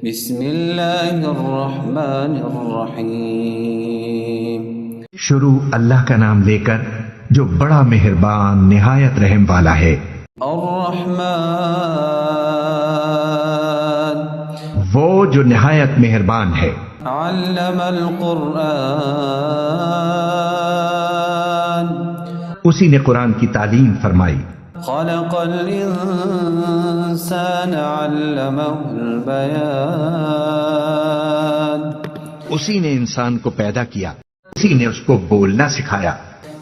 بسم اللہ الرحمن الرحیم۔ شروع اللہ کا نام لے کر جو بڑا مہربان نہایت رحم والا ہے۔ الرحمن وہ جو نہایت مہربان ہے۔ علم القرآن اسی نے قرآن کی تعلیم فرمائی۔ خلق الانسان علمہ البیان اسی نے انسان کو پیدا کیا، اسی نے اس کو بولنا سکھایا۔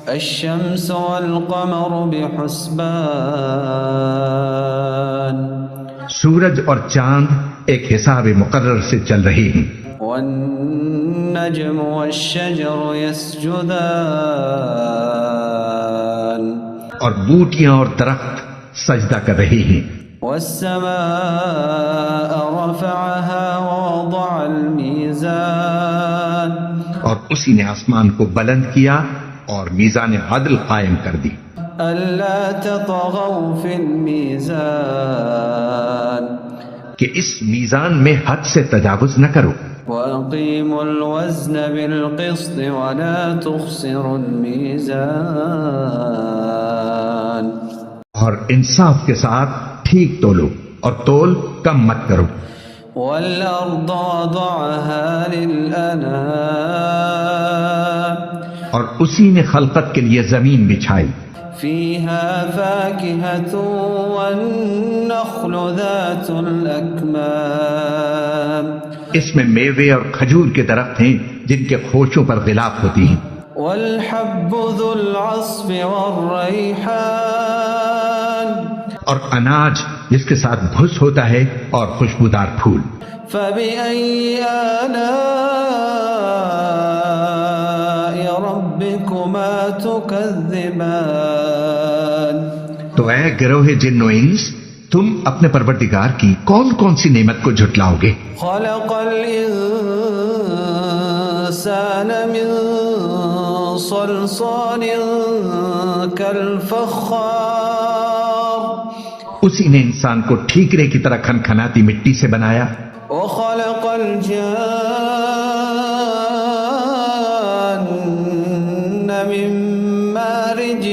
الشمس والقمر بحسبان سورج اور چاند ایک حساب مقرر سے چل رہے ہیں۔ والنجم والشجر يسجدان اور بوٹیاں اور درخت سجدہ کر رہے ہیں۔ والسماء رفعها ووضع الميزان اور اسی نے آسمان کو بلند کیا اور میزان عدل قائم کر دی۔ ألا تطغوا في الميزان کہ اس میزان میں حد سے تجاوز نہ کرو۔ وأقيموا الوزن بالقسط ولا تخسروا الميزان اور انصاف کے ساتھ ٹھیک تولو اور تول کم مت کرو۔ والأرض وضعها للأنام اور اسی نے خلقت کے لیے زمین بچھائی۔ فيها فاكهة والنخل ذات الأكمام اس میں میوے اور کھجور کے درخت ہیں جن کے خوشوں پر غلاف ہوتی ہیں۔ والحب ذو العصف والريحان اور اناج جس کے ساتھ بھس ہوتا ہے اور خوشبودار پھول۔ فبأي آلاء ربكما تكذبان تو اے گروہ جن و انس، تم اپنے پروردگار کی کون کون سی نعمت کو جھٹلاؤ گے؟ خلق الإنسان من صلصال كالفخار اسی نے انسان کو ٹھیکرے کی طرح کھنکھناتی مٹی سے بنایا۔ وخلق الجان من مارج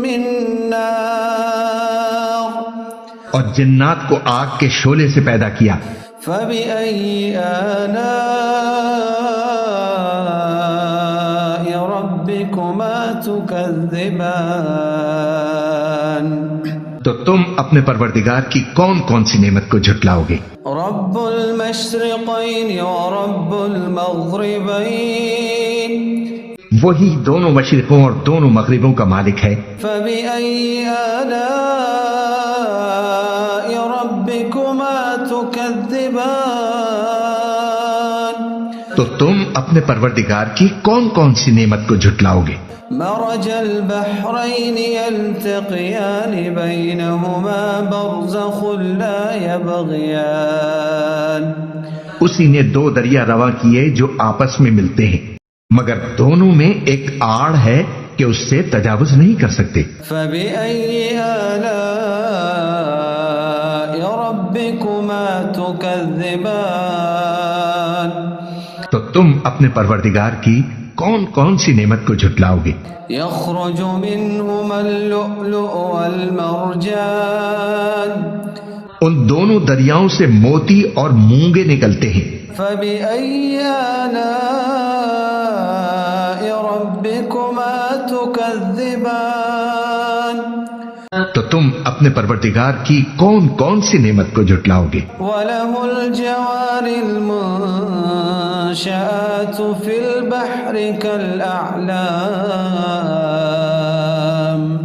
من نار اور جنات کو آگ کے شعلے سے پیدا کیا۔ فبأي آلاء ربكما تكذبان تو تم اپنے پروردگار کی کون کون سی نعمت کو جھٹلاؤ گے؟ رب المشرقين ورب المغربين وہی دونوں مشرقوں اور دونوں مغربوں کا مالک ہے۔ فبأي آلاء ربكما تكذبان تو تم اپنے پروردگار کی کون کون سی نعمت کو جھٹلاؤ گے؟ مرج البحرين يلتقيان بينهما برزخ لا يبغيان اسی نے دو دریا رواں کیے جو آپس میں ملتے ہیں، مگر دونوں میں ایک آڑ ہے کہ اس سے تجاوز نہیں کر سکتے۔ فبأي آلاء ربكما تكذبان تو تم اپنے پروردگار کی کون کون سی نعمت کو جھٹلاؤ گے؟ يخرج منهما اللؤلؤ والمرجان ان دونوں دریاؤں سے موتی اور مونگے نکلتے ہیں۔ فبأي آلاء ربكما تكذبان تو تم اپنے پروردگار کی کون کون سی نعمت کو جھٹلاؤ گے؟ وله الجوار المنشآت في البحر كالأعلام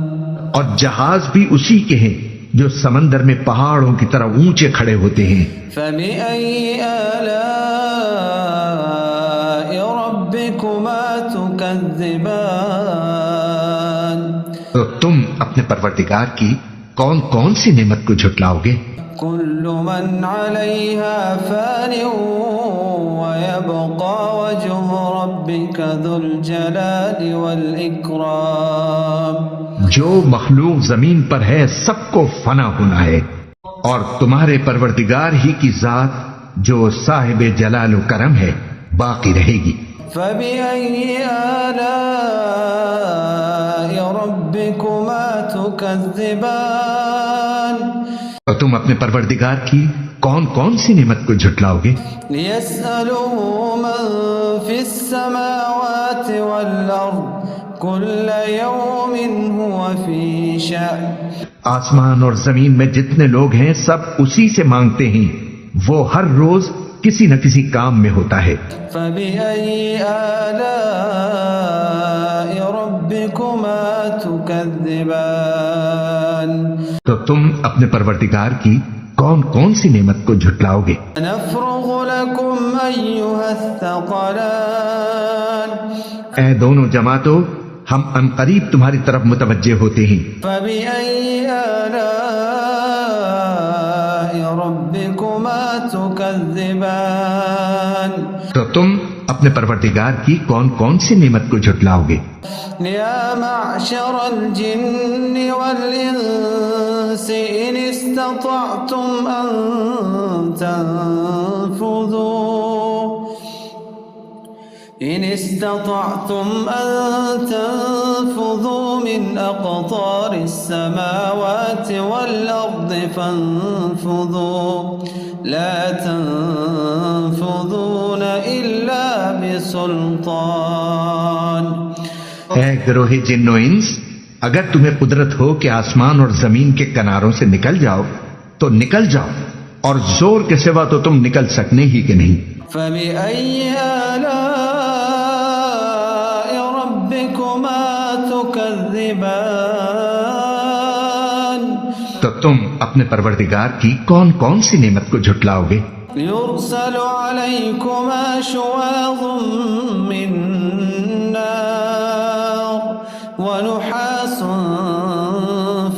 اور جہاز بھی اسی کے ہیں جو سمندر میں پہاڑوں کی طرح اونچے کھڑے ہوتے ہیں۔ فبأي آلاء ربكما تكذبان تو تم اپنے پروردگار کی کون کون سی نعمت کو جھٹلاؤ گے؟ كل من عليها فان ويبقى وجه ربك ذو الجلال والإكرام جو مخلوق زمین پر ہے سب کو فنا ہونا ہے اور تمہارے پروردگار ہی کی ذات جو صاحب جلال و کرم ہے باقی رہے گی۔ فبأي آلاء ربكما تكذبان اور تم اپنے پروردگار کی کون کون سی نعمت کو جھٹلاؤ گے؟ ليسأله من في السماوات والأرض كل يوم هو في شأن آسمان اور زمین میں جتنے لوگ ہیں سب اسی سے مانگتے ہیں، وہ ہر روز کسی نہ کسی کام میں ہوتا ہے۔ فبأي آلاء ربكما تكذبان تو تم اپنے پروردگار کی کون کون سی نعمت کو جھٹلاؤ گے؟ نفرغ لكم أيها الثقلان اے دونوں جماعتوں، ہم عنقریب تمہاری طرف متوجہ ہوتے ہیں۔ فبأي آلاء ربكما تكذبان تو تم اپنے پروردگار کی کون کون سی نعمت کو جھٹلاؤ گے؟ يا معشر الجن والإنس إن استطعتم أن تنفذوا من أقطار السماوات والأرض فانفذوا لا تنفذون إلا بسلطان اے گروہ جن و انس، اگر تمہیں قدرت ہو کہ آسمان اور زمین کے کناروں سے نکل جاؤ تو نکل جاؤ، اور زور کے سوا تو تم نکل سکنے ہی کہ نہیں۔ فبأي آلاء ربكما تكذبان تو تم اپنے پروردگار کی کون کون سی نعمت کو جھٹلاؤ گے؟ يرسل عليكما شواظ من نار ونحاس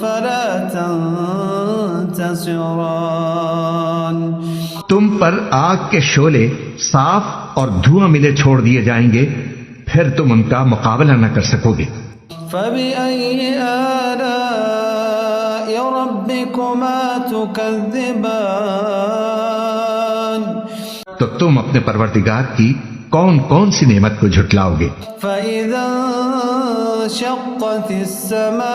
فلا تنتصران تم پر آگ کے شعلے صاف اور دھواں ملے چھوڑ دیے جائیں گے، پھر تم ان کا مقابلہ نہ کر سکو گے۔ فبأي آلاء ربكما تكذبان تو تم اپنے پروردگار کی کون کون سی نعمت کو جھٹلاؤ گے؟ فإذا انشقت السماء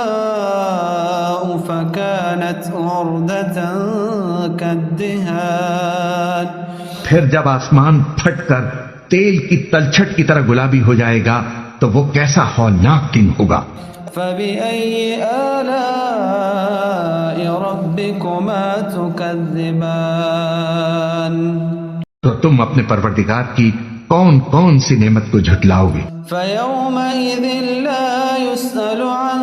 فكانت وردة كالدهان پھر جب آسمان پھٹ کر تیل کی تلچھٹ کی طرح گلابی ہو جائے گا تو وہ کیسا ہولناک دن ہوگا۔ فبأي آلاء ربكما تكذبان تو تم اپنے پروردگار کی کون کون سی نعمت کو جھٹلاؤ گے؟ فيومئذ لا يسأل عن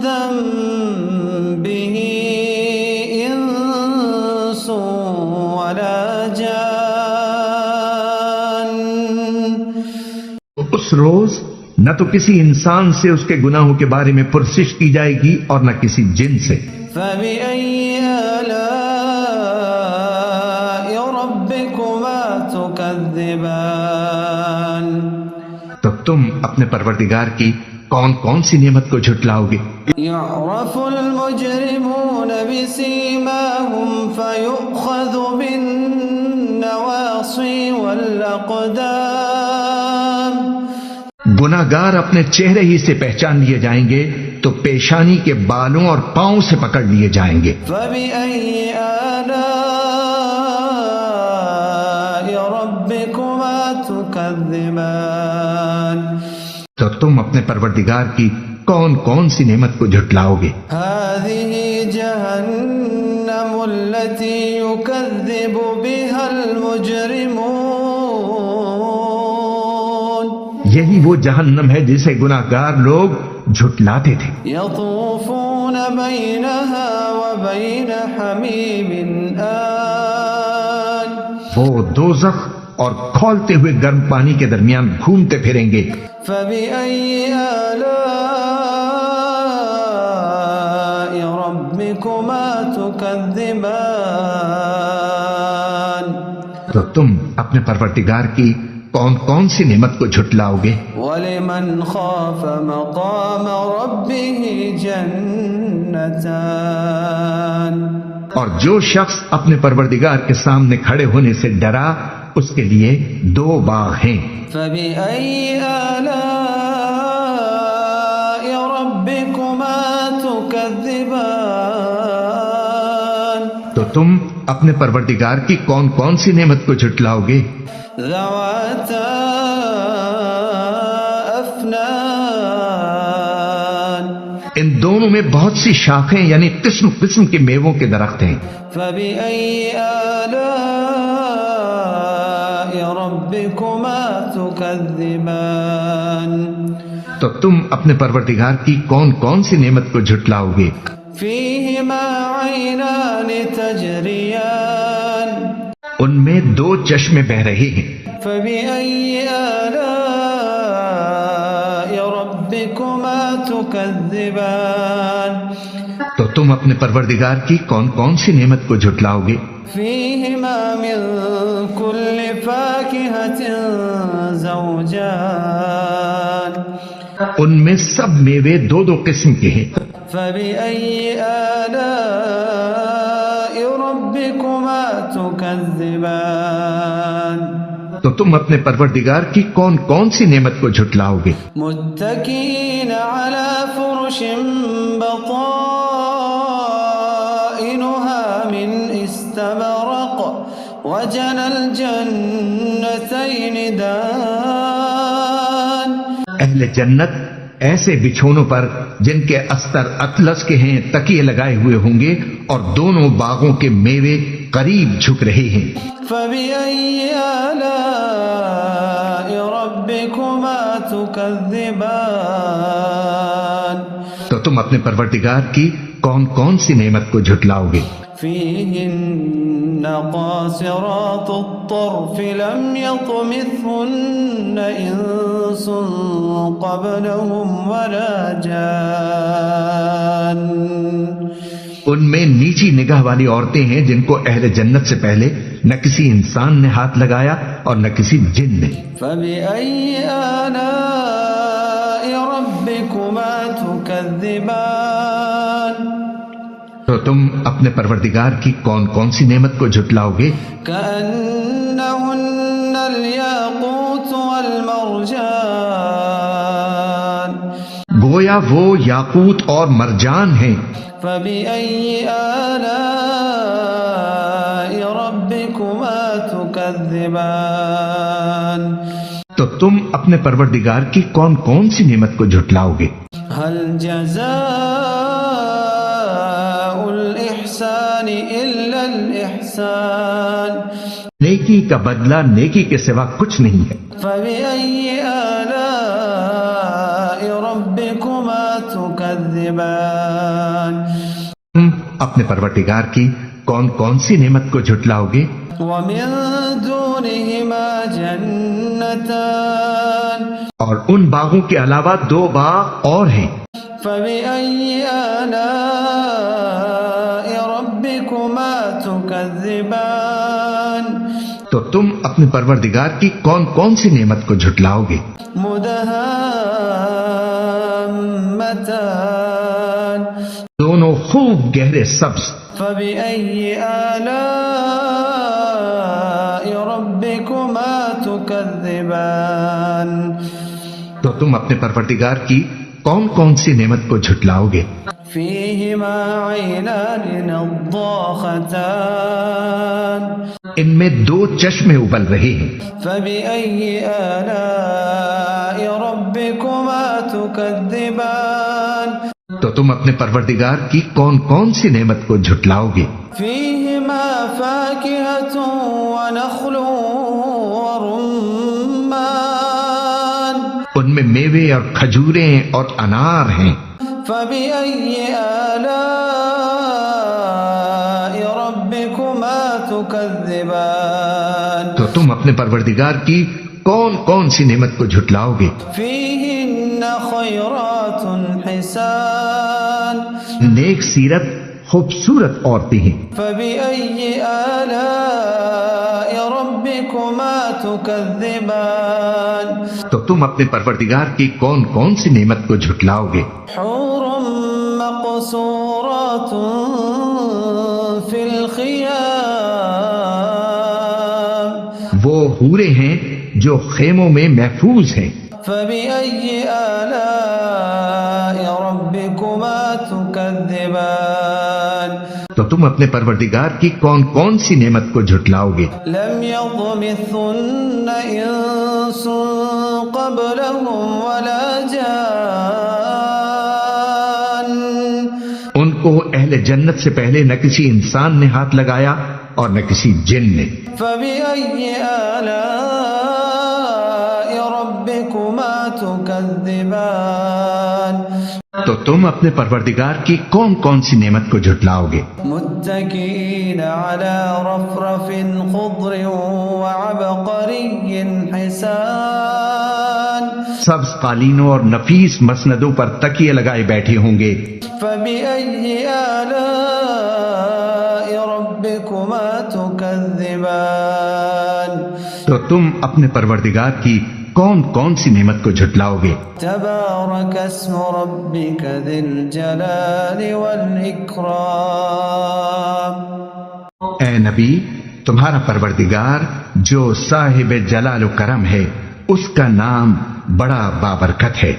ذنبه إنس ولا جان اس روز نہ تو کسی انسان سے اس کے گناہوں کے بارے میں پرسش کی جائے گی اور نہ کسی جن سے۔ فبأي آلاء ربكما تكذبان تو تم اپنے پروردگار کی کون کون سی نعمت کو جھٹلاؤ گے؟ يعرف المجرمون بسيماهم فيؤخذ بالنواصي والأقدام گناہگار اپنے چہرے ہی سے پہچان لیے جائیں گے تو پیشانی کے بالوں اور پاؤں سے پکڑ لیے جائیں گے۔ فبأي آلاء ربكما تكذبان تو تم اپنے پروردگار کی کون کون سی نعمت کو جھٹلاؤ گے؟ هذه جهنم التي يكذب بها المجرمون یہی وہ جہنم ہے جسے گناہگار لوگ جھٹلاتے تھے۔ يطوفون بينها وبين حميم آن وہ دوزخ اور کھولتے ہوئے گرم پانی کے درمیان گھومتے پھریں گے۔ فبأي آلاء ربكما تكذبان تو تم اپنے پروردگار کی کون کون سی نعمت کو جھٹلاؤ گے؟ ولمن خاف مقام ربه جنتان اور جو شخص اپنے پروردگار کے سامنے کھڑے ہونے سے ڈرا اس کے لیے 2 باغ ہیں۔ فبأي آلاء ربكما تكذبان تو تم اپنے پروردگار کی کون کون سی نعمت کو جھٹلاؤ گے؟ ذواتا افنان ان دونوں میں بہت سی شاخیں یعنی قسم قسم کے میووں کے درخت ہیں۔ فبأي آلاء ربكما تكذبان تو تم اپنے پروردگار کی کون کون سی نعمت کو جھٹلاؤ گے؟ فيهما عينان تجريان ان میں 2 چشمے بہ رہے ہیں۔ فبأي آلاء ربكما تكذبان تو تم اپنے پروردگار کی کون کون سی نعمت کو جھٹلاؤ گے؟ فيهما من كل فاكهة زوجان ان میں سب میوے 2 قسم کے ہیں۔ فبأي آلاء ربكما تكذبان تو تم اپنے پروردگار کی کون کون سی نعمت کو جھٹلاؤ گے؟ متكئين على فرش بطائنها من استبرق وجنى الجنتين دان اہل جنت ایسے بچھونوں پر جن کے استر اطلس کے ہیں تکیے لگائے ہوئے ہوں گے اور دونوں باغوں کے میوے قریب جھک رہے ہیں۔ فبأي آلاء ربكما تكذبان تو تم اپنے پروردگار کی کون کون سی نعمت کو جھٹلاؤ گے؟ فيهن قاصرات الطرف لم يطمثهن إنس قبلهم ولا جان ان میں نیچی نگاہ والی عورتیں ہیں جن کو اہل جنت سے پہلے نہ کسی انسان نے ہاتھ لگایا اور نہ کسی جن نے۔ فبأي آلاء ربكما تكذبان تو تم اپنے پروردگار کی کون کون سی نعمت کو جھٹلاؤ گے؟ كأنهن الياقوت والمرجان گویا وہ یاقوت اور مرجان ہیں۔ فبأي آلاء ربكما تكذبان تو تم اپنے پروردگار کی کون کون سی نعمت کو جھٹلاؤ گے؟ هل جزاء الإحسان إلا الإحسان نیکی کا بدلہ نیکی کے سوا کچھ نہیں ہے۔ فبأي آلاء ربكما تكذبان تم اپنے پروردگار کی کون کون سی نعمت کو جھٹلاؤ گے؟ ومن دونهما جنتان اور ان باغوں کے علاوہ 2 باغ اور ہیں۔ فبأي آلاء ربكما تكذبان تو تم اپنے پروردگار کی کون کون سی نعمت کو جھٹلاؤ گے؟ مدهامتان دونوں خوب گہرے سبز۔ فبأي آلاء ربكما تكذبان تو تم اپنے پروردگار کی کون کون سی نعمت کو جھٹلاؤ گے؟ فيهما عينان نضاختان ان میں 2 چشمے ابل رہے ہیں۔ فبأي آلاء ربكما تكذبان تو تم اپنے پروردگار کی کون کون سی نعمت کو جھٹلاؤ گے؟ فيهما فاكهة ونخل ورمان ان میں میوے اور کھجوریں اور انار ہیں۔ فبأي آلاء ربكما تكذبان تو تم اپنے پروردگار کی کون کون سی نعمت کو جھٹلاؤ گے؟ فيهن خيرات حسان نیک سیرت خوبصورت عورتیں ہیں۔ فبأي آلاء ربكما تكذبان تو تم اپنے پروردگار کی کون کون سی نعمت کو جھٹلاؤ گے؟ حور مقصورات في وہ حورے ہیں جو خیموں میں محفوظ ہیں۔ فبأي آلاء ربكما تكذبان تو تم اپنے پروردگار کی کون کون سی نعمت کو جھٹلاؤ گے؟ لم يطمثهن انس قبلهم ولا جان ان کو اہل جنت سے پہلے نہ کسی انسان نے ہاتھ لگایا اور نہ کسی جن نے۔ فبأي آلاء ربكما تكذبان تو تم اپنے پروردگار کی کون کون سی نعمت کو جھٹلاؤ گے؟ متكئين على رفرف خضر وعبقري حسان سبز قالینوں اور نفیس مسندوں پر تکیے لگائے بیٹھے ہوں گے۔ فبأي آلاء ربكما تكذبان تو تم اپنے پروردگار کی کون کون سی نعمت کو جھٹلاؤ گے؟ تبارك اسم ربك ذي الجلال والإكرام اے نبی، تمہارا پروردگار جو صاحب جلال و کرم ہے، اس کا نام بڑا بابرکت ہے۔